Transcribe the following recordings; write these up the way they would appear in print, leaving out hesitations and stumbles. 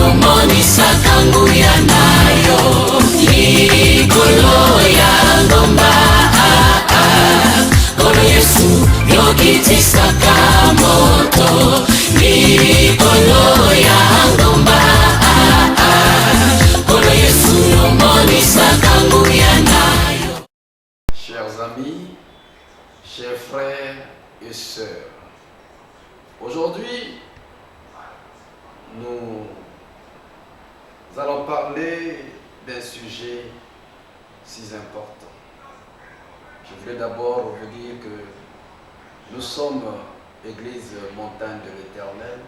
omonisaka nguya nayo likolo ya ngomba. Kolo Yesu yokitisaka moto likolo ya ngomba. Kolo Yesu omonisaka nguya nayo. Chers amis, chers frères et sœurs, aujourd'hui, nous allons parler d'un sujet si important. Je voulais d'abord vous dire que nous sommes Église Montagne de l'Éternel,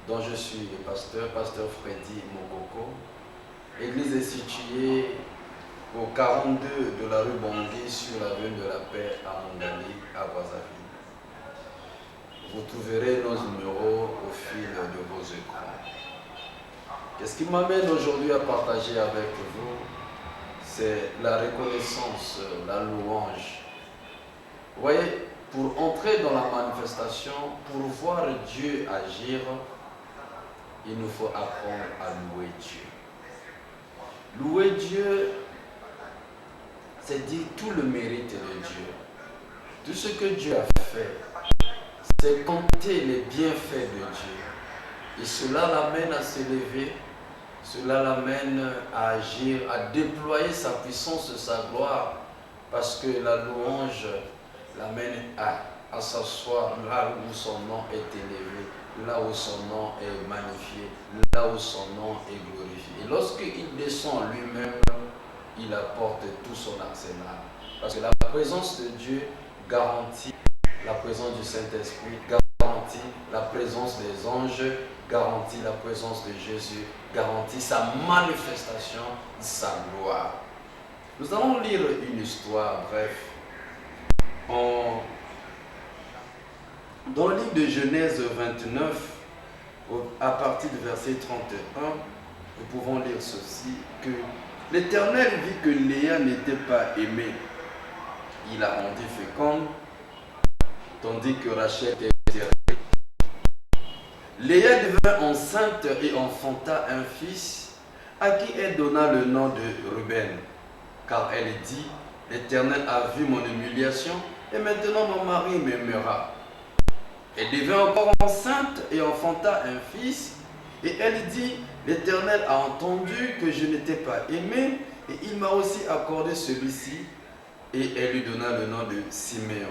dont je suis le pasteur Freddy Mogoko. L'église est située au 42 de la rue Bangui sur l'avenue de la Paix à Mongali, à Brazzaville. Vous trouverez nos numéros au fil de vos écrans. Qu'est-ce qui m'amène aujourd'hui à partager avec vous? C'est la reconnaissance, la louange. Vous voyez, pour entrer dans la manifestation, pour voir Dieu agir, il nous faut apprendre à louer Dieu. Louer Dieu, c'est dire tout le mérite de Dieu. Tout ce que Dieu a fait, c'est compter les bienfaits de Dieu. Et cela l'amène à s'élever, cela l'amène à agir, à déployer sa puissance, sa gloire, parce que la louange l'amène à s'asseoir là où son nom est élevé, là où son nom est magnifié, là où son nom est glorifié. Et lorsqu'il descend lui-même, il apporte tout son arsenal. Parce que la présence de Dieu garantit la présence du Saint-Esprit, garantit la présence des anges, garantit la présence de Jésus, garantit sa manifestation, sa gloire. Nous allons lire une histoire, bref. Dans le livre de Genèse 29, à partir du verset 31, nous pouvons lire ceci, que l'Éternel vit que Léa n'était pas aimée. Il la rendit féconde, tandis que Rachel était stérile. Léa devint enceinte et enfanta un fils, à qui elle donna le nom de Ruben, car elle dit, l'Éternel a vu mon humiliation, et maintenant mon mari m'aimera. Elle devint encore enceinte et enfanta un fils, et elle dit, l'Éternel a entendu que je n'étais pas aimée, et il m'a aussi accordé celui-ci, et elle lui donna le nom de Siméon.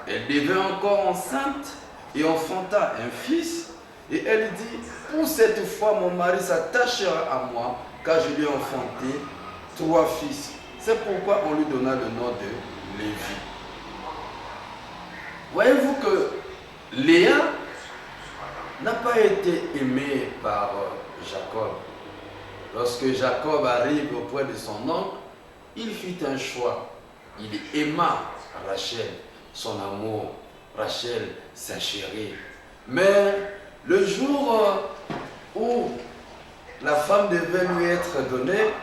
Elle devint encore enceinte et enfanta un fils, et elle dit, pour cette fois mon mari s'attachera à moi, car je lui ai enfanté 3 fils. C'est pourquoi on lui donna le nom de Lévi. Voyez-vous que Léa n'a pas été aimée par Jacob. Lorsque Jacob arrive auprès de son oncle, il fit un choix. Il aima Rachel, son amour, Rachel, sa chérie. Mais le jour où la femme devait lui être donnée,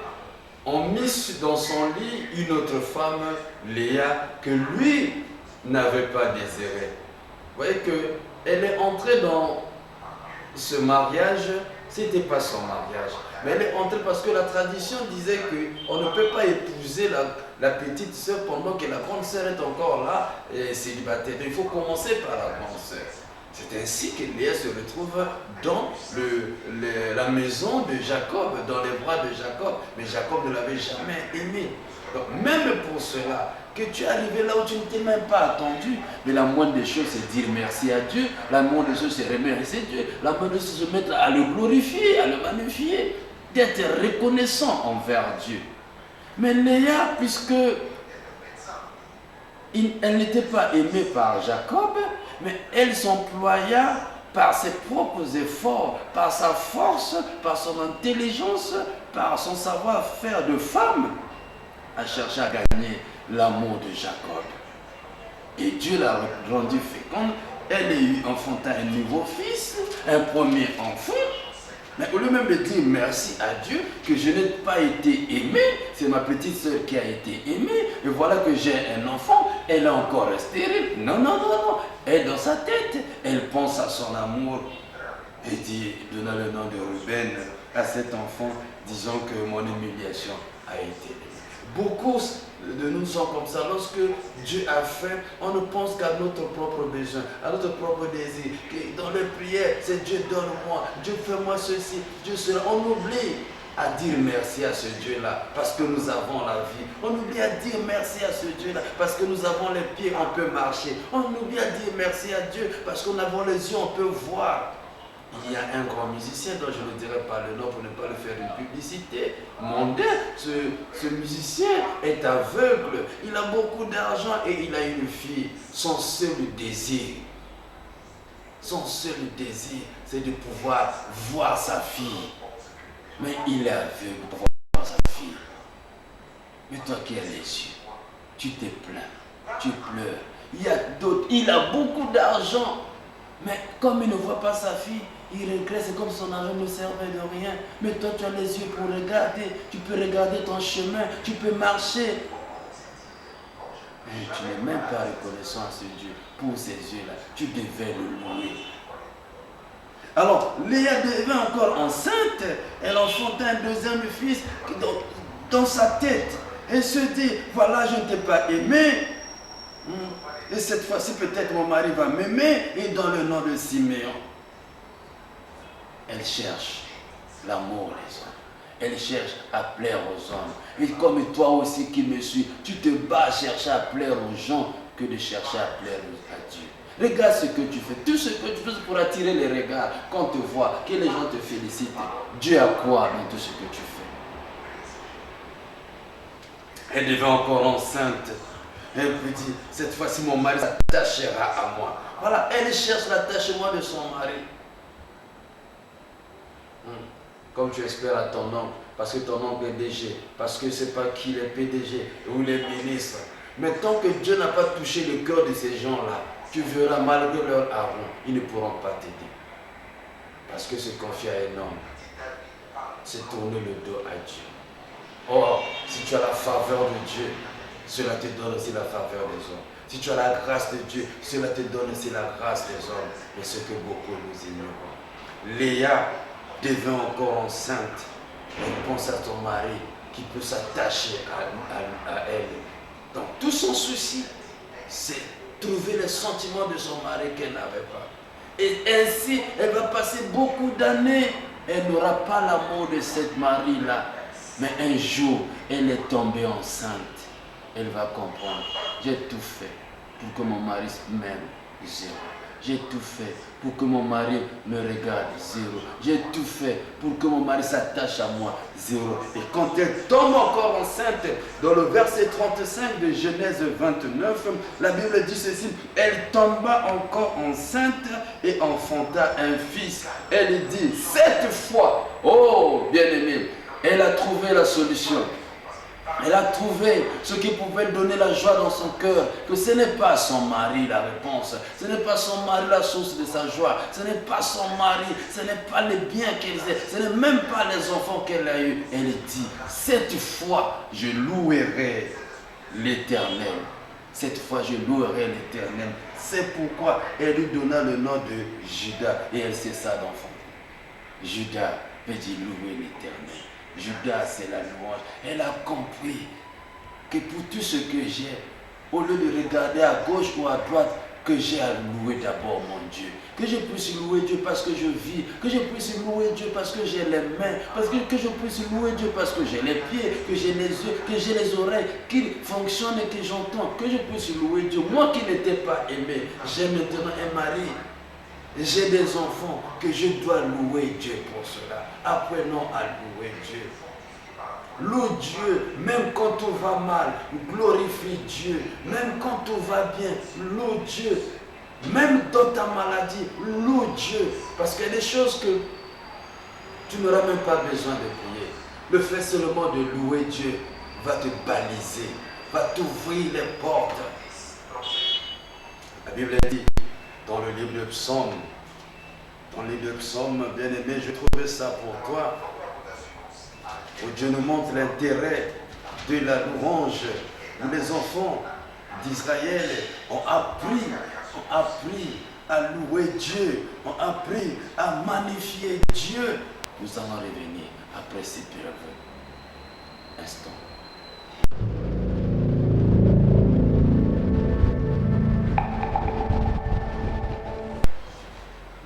on mit dans son lit une autre femme, Léa, que lui n'avait pas désirée. Vous voyez qu'elle est entrée dans ce mariage, ce n'était pas son mariage. Mais elle est entrée parce que la tradition disait qu'on ne peut pas épouser la petite sœur pendant que la grande sœur est encore là, célibataire. Il faut commencer par la grande sœur. C'est ainsi que Léa se retrouve dans la maison de Jacob, dans les bras de Jacob. Mais Jacob ne l'avait jamais aimé. Donc même pour cela, que tu es arrivé là où tu ne t'es même pas attendu, mais la moindre des choses c'est dire merci à Dieu, la moindre des choses c'est remercier Dieu, la moindre des choses c'est se mettre à le glorifier, à le magnifier, d'être reconnaissant envers Dieu. Mais Léa, puisque elle n'était pas aimée par Jacob, mais elle s'employa par ses propres efforts, par sa force, par son intelligence, par son savoir-faire de femme, à chercher à gagner l'amour de Jacob. Et Dieu l'a rendue féconde. Elle a eu enfanté un nouveau fils, un premier enfant. Mais au lieu même de dire merci à Dieu que je n'ai pas été aimé, c'est ma petite soeur qui a été aimée, et voilà que j'ai un enfant, elle est encore stérile. Non, non, non, non. Elle, dans sa tête, elle pense à son amour Et dit, donna le nom de Ruben à cet enfant, disant que mon humiliation a été. Beaucoup de nous sont comme ça. Lorsque Dieu a fait, on ne pense qu'à notre propre besoin, à notre propre désir. Dans les prières, c'est Dieu donne-moi, Dieu fais-moi ceci, Dieu cela. On oublie à dire merci à ce Dieu-là parce que nous avons la vie. On oublie à dire merci à ce Dieu-là parce que nous avons les pieds, on peut marcher. On oublie à dire merci à Dieu parce qu'on a les yeux, on peut voir. Il y a un grand musicien dont je ne dirai pas le nom pour ne pas lui faire une publicité mondaine. Ce musicien est aveugle, il a beaucoup d'argent et il a une fille. Son seul désir, c'est de pouvoir voir sa fille. Mais il est aveugle pour voir sa fille. Mais toi qui as les yeux, tu te plains, tu pleures. Il y a d'autres, il a beaucoup d'argent. Mais comme il ne voit pas sa fille, il regrette, c'est comme si son argent ne servait de rien. Mais toi, tu as les yeux pour regarder. Tu peux regarder ton chemin, tu peux marcher. Mais tu n'es même pas reconnaissant à ce Dieu pour ces yeux-là. Tu devais le louer. Alors, Léa devint encore enceinte. Elle enfanta un deuxième fils dans sa tête. Elle se dit, voilà, je ne t'ai pas aimé. Et cette fois-ci, peut-être mon mari va m'aimer. Et dans le nom de Siméon, elle cherche l'amour des hommes. Elle cherche à plaire aux hommes. Et comme toi aussi qui me suis, tu te bats à chercher à plaire aux gens que de chercher à plaire à Dieu. Regarde ce que tu fais. Tout ce que tu fais pour attirer les regards. Quand on te voit, que les gens te félicitent. Dieu a quoi dans tout ce que tu fais? Elle devient encore enceinte. Elle me dit, cette fois-ci mon mari s'attachera à moi. Voilà, elle cherche l'attachement de son mari. Comme tu espères à ton oncle, parce que ton oncle est DG, parce que c'est pas qui est PDG ou les ministres. Mais tant que Dieu n'a pas touché le cœur de ces gens-là, tu verras malgré leur argent, ils ne pourront pas t'aider. Parce que se confier à un homme, c'est tourner le dos à Dieu. Or, si tu as la faveur de Dieu, cela te donne aussi la faveur des hommes. Si tu as la grâce de Dieu, cela te donne aussi la grâce des hommes. Et ce que beaucoup nous ignorons. Léa devint encore enceinte. Elle pense à son mari qui peut s'attacher à elle. Donc tout son souci, c'est trouver les sentiments de son mari qu'elle n'avait pas. Et ainsi, elle va passer beaucoup d'années. Elle n'aura pas l'amour de cette mari-là. Mais un jour, elle est tombée enceinte. Elle va comprendre. J'ai tout fait pour que mon mari m'aime. Zéro. J'ai tout fait pour que mon mari me regarde. Zéro. J'ai tout fait pour que mon mari s'attache à moi. Zéro. Et quand elle tombe encore enceinte, dans le verset 35 de Genèse 29, la Bible dit ceci. Elle tomba encore enceinte et enfanta un fils. Elle dit, cette fois, oh bien-aimé, elle a trouvé la solution. Elle a trouvé ce qui pouvait donner la joie dans son cœur. Que ce n'est pas son mari la réponse. Ce n'est pas son mari la source de sa joie. Ce n'est pas son mari. Ce n'est pas les biens qu'elle a. Ce n'est même pas les enfants qu'elle a eus. Elle dit, cette fois, je louerai l'Éternel. Cette fois, je louerai l'Éternel. C'est pourquoi elle lui donna le nom de Judas. Et elle cessa d'enfanter. Judas veut dire louer l'Éternel. Judas, c'est la louange. Elle a compris que pour tout ce que j'ai, au lieu de regarder à gauche ou à droite, que j'ai à louer d'abord mon Dieu. Que je puisse louer Dieu parce que je vis. Que je puisse louer Dieu parce que j'ai les mains. Que je puisse louer Dieu parce que j'ai les pieds, que j'ai les yeux, que j'ai les oreilles, qui fonctionnent et que j'entends. Que je puisse louer Dieu. Moi qui n'étais pas aimé, j'ai maintenant un mari. J'ai des enfants que je dois louer Dieu pour cela. Apprenons à louer Dieu. Loue Dieu, même quand tout va mal, glorifie Dieu. Même quand tout va bien, loue Dieu. Même dans ta maladie, loue Dieu. Parce qu'il y a des choses que tu n'auras même pas besoin de prier. Le fait seulement de louer Dieu va te baliser, va t'ouvrir les portes. La Bible dit, dans le livre de Psaume, bien aimé, je trouvais ça pour toi, où Dieu nous montre l'intérêt de la louange, où les enfants d'Israël ont appris à louer Dieu, ont appris à magnifier Dieu. Nous allons revenir après ces brefs instants.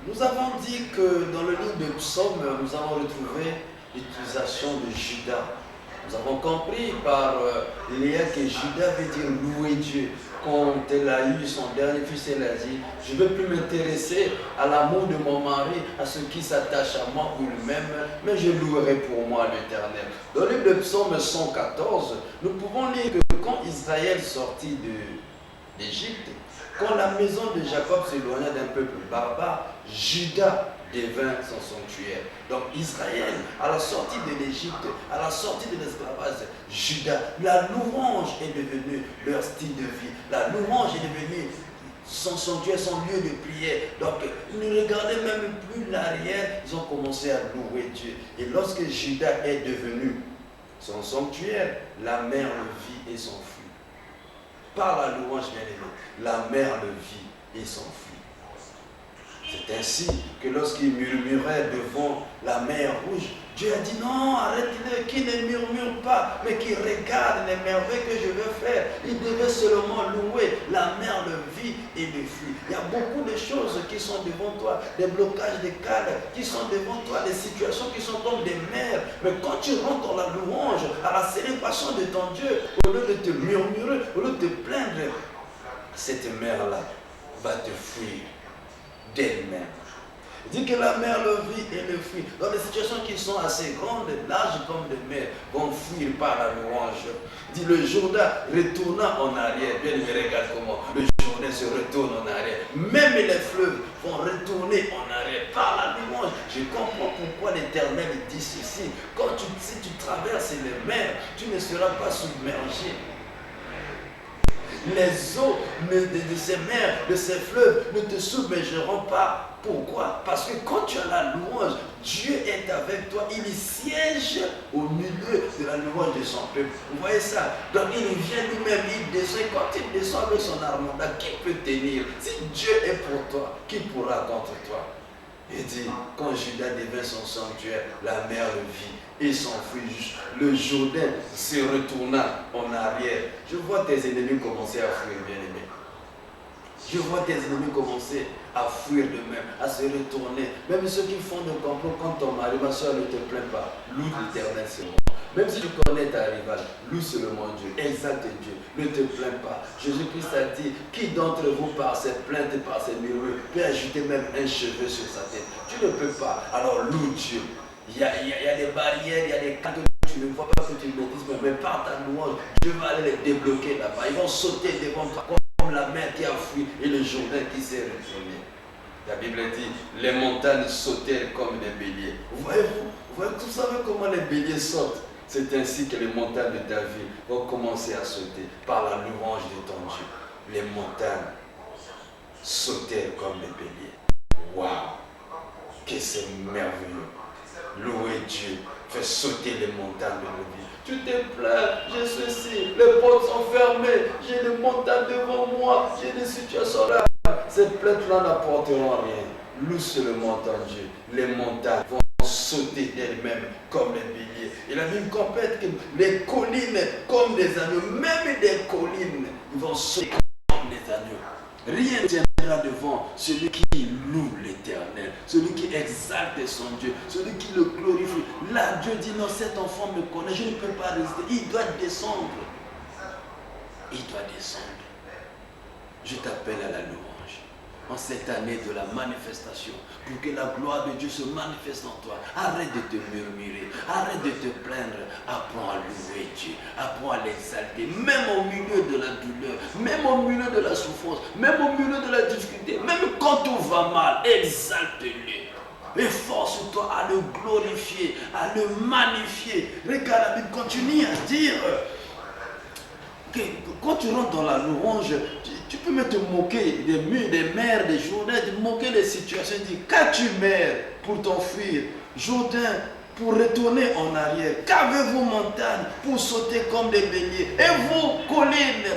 Nous avons dit que dans le livre de Psaume, nous avons retrouvé l'utilisation de Judas. Nous avons compris par Léa que Judas veut dire louer Dieu. Quand elle a eu son dernier fils, elle a dit, je ne veux plus m'intéresser à l'amour de mon mari, à ce qui s'attache à moi ou lui-même, mais je louerai pour moi l'Éternel. Dans le livre de Psaume 114, nous pouvons lire que quand Israël sortit d'Égypte, quand la maison de Jacob s'éloigna d'un peuple barbare, Judas devint son sanctuaire. Donc Israël, à la sortie de l'Égypte, à la sortie de l'esclavage, Judas, la louange est devenue leur style de vie. La louange est devenue son sanctuaire, son lieu de prière. Donc ils ne regardaient même plus l'arrière, ils ont commencé à louer Dieu. Et lorsque Judas est devenu son sanctuaire, la mer le vit et s'enfuit. Par la louange, bien aimé, la mer le vit et s'enfuit. C'est ainsi que lorsqu'il murmurait devant la mer rouge, Dieu a dit non, arrête-le, qui ne murmure pas, mais qui regarde les merveilles que je veux faire. Il devait seulement louer. La mer le vit et le fuit. Il y a beaucoup de choses qui sont devant toi, des blocages de cadres qui sont devant toi, des situations qui sont comme des mers. Mais quand tu rentres dans la louange, à la célébration de ton Dieu, au lieu de te murmurer, au lieu de te plaindre, cette mer-là va te fuir d'elle-même. Il dit que la mer le vit et le fuit. Dans des situations qui sont assez grandes, larges comme des mers, vont fuir par la louange. Il dit le Jourdain retourna en arrière. Bien aimé, regarde comment le Jourdain se retourne en arrière. Même les fleuves vont retourner en arrière par la louange. Je comprends pourquoi l'Éternel dit ceci. Si tu traverses les mers, tu ne seras pas submergé. Les eaux de ces mers, de ces fleuves ne te submergeront pas. Pourquoi? Parce que quand tu as la louange, Dieu est avec toi. Il siège au milieu de la louange de son peuple. Vous voyez ça? Donc il vient lui-même, il descend. Quand il descend avec son armada, qui peut tenir? Si Dieu est pour toi, qui pourra contre toi? Il dit, quand Judas devint son sanctuaire, la mer le vit et s'enfuit. Le Jourdain se retourna en arrière. Je vois tes ennemis commencer à fuir, bien-aimé. Je vois tes ennemis commencer à fuir d'eux-mêmes, à se retourner. Même ceux qui font de complot quand ton mari, ma soeur, ne te plaint pas. Loue l'Éternel seulement. Même si tu connais ta rivale, loue seulement Dieu, exalte Dieu, ne te plains pas. Jésus-Christ a dit, qui d'entre vous par ses plaintes et par ses murmures peut ajouter même un cheveu sur sa tête? Tu ne peux pas, alors loue Dieu. Il y a des barrières, il y a des cadeaux que tu ne vois pas que tu le dises, mais par ta louange, Dieu va aller les débloquer là-bas. Ils vont sauter devant toi comme la mer qui a fui et le Jourdain qui s'est retourné. La Bible dit, les montagnes sautèrent comme des béliers. Vous voyez, vous savez comment les béliers sautent? C'est ainsi que les montagnes de ta vie vont commencer à sauter par la louange de ton Dieu. Les montagnes sautèrent comme des béliers. Waouh! Que c'est merveilleux! Louer Dieu, fait sauter les montagnes de nos vies. Tu te plains, j'ai ceci, les portes sont fermées, j'ai des montagnes devant moi, j'ai des situations là. Ces plaintes-là n'apporteront rien. Loue seulement ton Dieu. Les montagnes vont sauter d'elles-mêmes comme les béliers. Et la Bible complète que les collines comme des agneaux, même des collines, ils vont sauter comme des agneaux. Rien ne tiendra devant celui qui loue l'Éternel, celui qui exalte son Dieu, celui qui le glorifie. Là, Dieu dit non, cet enfant me connaît, je ne peux pas résister. Il doit descendre. Il doit descendre. Je t'appelle à la louange en cette année de la manifestation, pour que la gloire de Dieu se manifeste en toi. Arrête de te murmurer, arrête de te plaindre, apprends à louer Dieu, apprends à l'exalter, même au milieu de la douleur, même au milieu de la souffrance, même au milieu de la difficulté, même quand tout va mal, exalte-le. Efforce-toi à le glorifier, à le magnifier. Regarde, la Bible continue à dire que quand tu rentres dans la louange, tu peux même te moquer des murs, des mers, des Jourdains, te moquer des situations. Dis, qu'as-tu mer pour t'enfuir? Jourdain, pour retourner en arrière. Qu'avez-vous montagne pour sauter comme des béliers? Et vous, collines,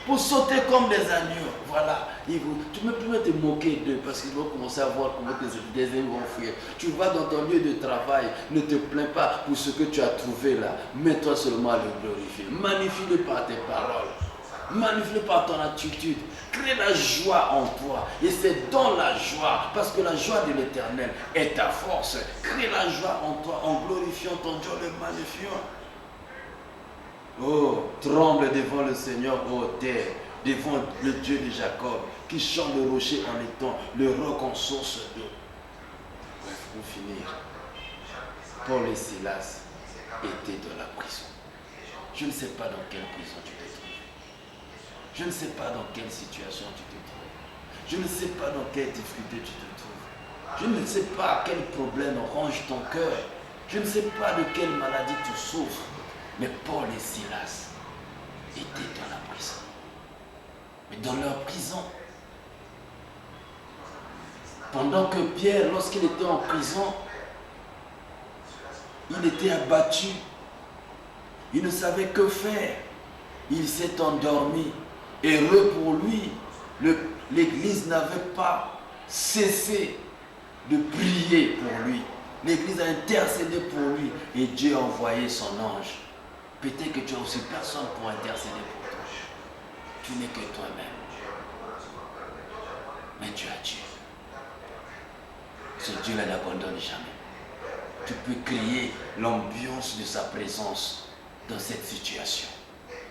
pour sauter comme des agneaux? Voilà, tu ne peux même te moquer d'eux parce qu'ils vont commencer à voir comment tes amis vont fuir. Tu vas dans ton lieu de travail, ne te plains pas pour ce que tu as trouvé là. Mets-toi seulement à le glorifier. Magnifie-le par tes paroles. Magnifie-le par ton attitude. Crée la joie en toi. Et c'est dans la joie, parce que la joie de l'Éternel est ta force. Crée la joie en toi en glorifiant ton Dieu, le magnifiant. Oh, tremble devant le Seigneur, ô terre, devant le Dieu de Jacob, qui chante le rocher en étang, le roc en source d'eau. Bref, pour finir, Paul et Silas étaient dans la prison. Je ne sais pas dans quelle prison tu te trouves. Je ne sais pas dans quelle situation tu te trouves. Je ne sais pas dans quelle difficulté tu te trouves. Je ne sais pas quel problème ronge ton cœur. Je ne sais pas de quelle maladie tu souffres. Mais Paul et Silas étaient dans la prison. Mais dans leur prison, pendant que Pierre, lorsqu'il était en prison, il était abattu. Il ne savait que faire. Il s'est endormi. Heureux pour lui, l'Église n'avait pas cessé de prier pour lui. L'Église a intercédé pour lui et Dieu a envoyé son ange. Peut-être que tu n'as aussi personne pour intercéder pour toi. Tu n'es que toi-même. Mais tu as Dieu. Ce Dieu-là n'abandonne jamais. Tu peux créer l'ambiance de sa présence dans cette situation.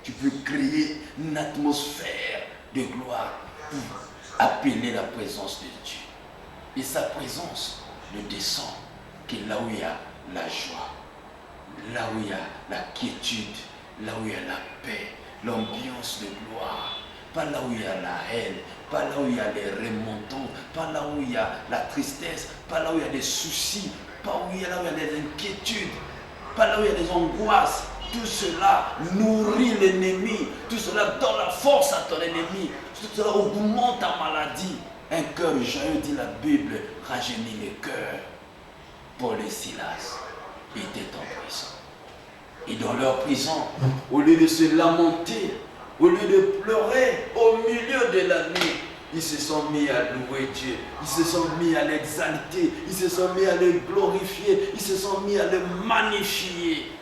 Tu peux créer une atmosphère de gloire pour appeler la présence de Dieu. Et sa présence ne descend que là où il y a la joie. Là où il y a la quiétude, là où il y a la paix, l'ambiance de gloire, pas là où il y a la haine, pas là où il y a les remontants, pas là où il y a la tristesse, pas là où il y a des soucis, pas là où il y a des inquiétudes, pas là où il y a des angoisses. Tout cela nourrit l'ennemi, tout cela donne la force à ton ennemi, tout cela augmente ta maladie. Un cœur joyeux, dit la Bible, rajeunit le cœur. Paul et Silas étaient en prison. Et dans leur prison, au lieu de se lamenter, au lieu de pleurer au milieu de la nuit, ils se sont mis à louer Dieu, ils se sont mis à l'exalter, ils se sont mis à le glorifier, ils se sont mis à le magnifier.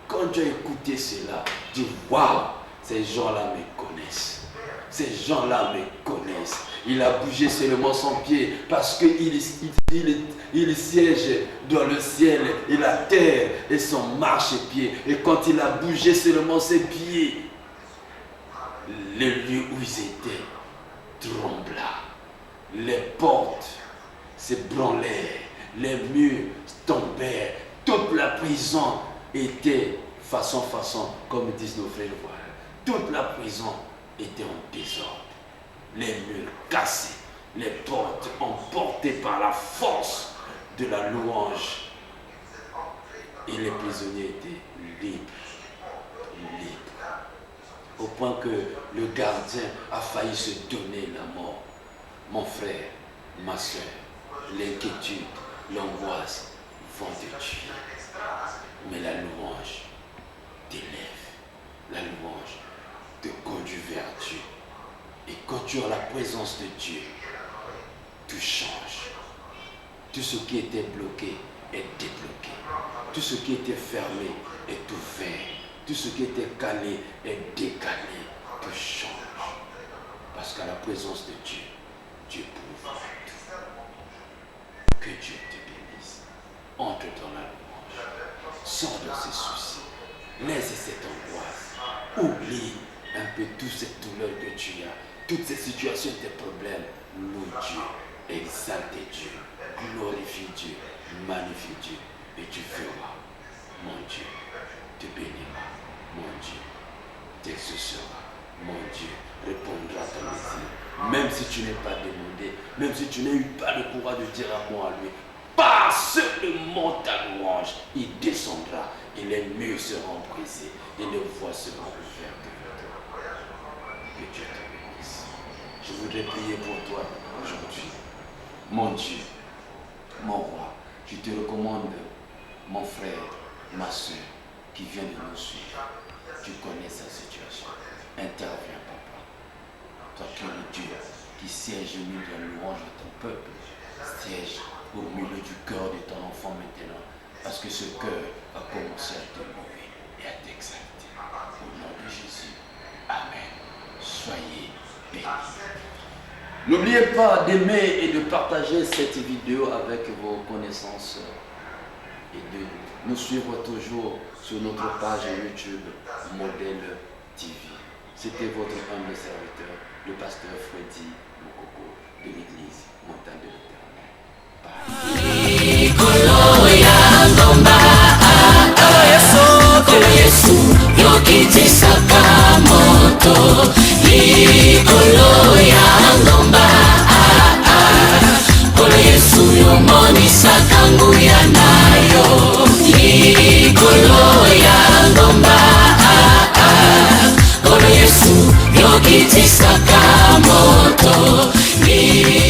Quand tu as écouté cela, tu dis waouh, ces gens-là me connaissent. Ces gens-là me connaissent. Il a bougé seulement son pied parce qu'il siège dans le ciel et la terre et son marchepied. Et quand il a bougé seulement ses pieds, le lieu où ils étaient trembla. Les portes s'ébranlèrent, les murs tombèrent. Toute la prison était façon, comme disent nos frères. Toute la prison était en désordre. Les murs cassés, les portes emportées par la force de la louange. Et les prisonniers étaient libres. Au point que le gardien a failli se donner la mort. Mon frère, ma soeur, l'inquiétude, l'angoisse vont te tuer. Mais la louange t'élève. La louange te conduit vers Dieu. Et quand tu as la présence de Dieu, tout change. Tout ce qui était bloqué est débloqué. Tout ce qui était fermé est ouvert. Tout ce qui était calé est décalé. Tout change. Parce qu'à la présence de Dieu, Dieu peut faire tout. Que Dieu te bénisse. Entre dans la louange. Sors de ces soucis. Laisse cette angoisse. Oublie un peu toute cette douleur que tu as. Toutes ces situations, tes problèmes. Loue Dieu. Exalte Dieu. Glorifie Dieu. Magnifie Dieu. Et tu feras. Mon Dieu te bénira. Mon Dieu t'exaucera. Mon Dieu répondra à ton désir. Même si tu n'es pas demandé, même si tu n'as eu pas le courage de dire un mot à lui, par seulement ta louange, il descendra et les murs seront brisés et les voies seront ouvertes devant toi. Que Dieu te bénisse. Je voudrais prier pour toi aujourd'hui. Mon Dieu, mon roi, je te recommande mon frère, ma soeur, qui vient de nous suivre. Tu connais sa situation. Interviens, papa. Toi qui es le Dieu qui siège au milieu de la louange de ton peuple, siège au milieu du cœur de ton enfant maintenant, parce que ce cœur va commencer à te louer et à t'exalter. Au nom de Jésus. Amen. Soyez bénis. N'oubliez pas d'aimer et de partager cette vidéo avec vos connaissances et de nous suivre toujours sur notre page YouTube Modèle TV. C'était votre humble serviteur, le pasteur Freddy Mokoko de l'église Montagne de Yesu yokitisaka moto ni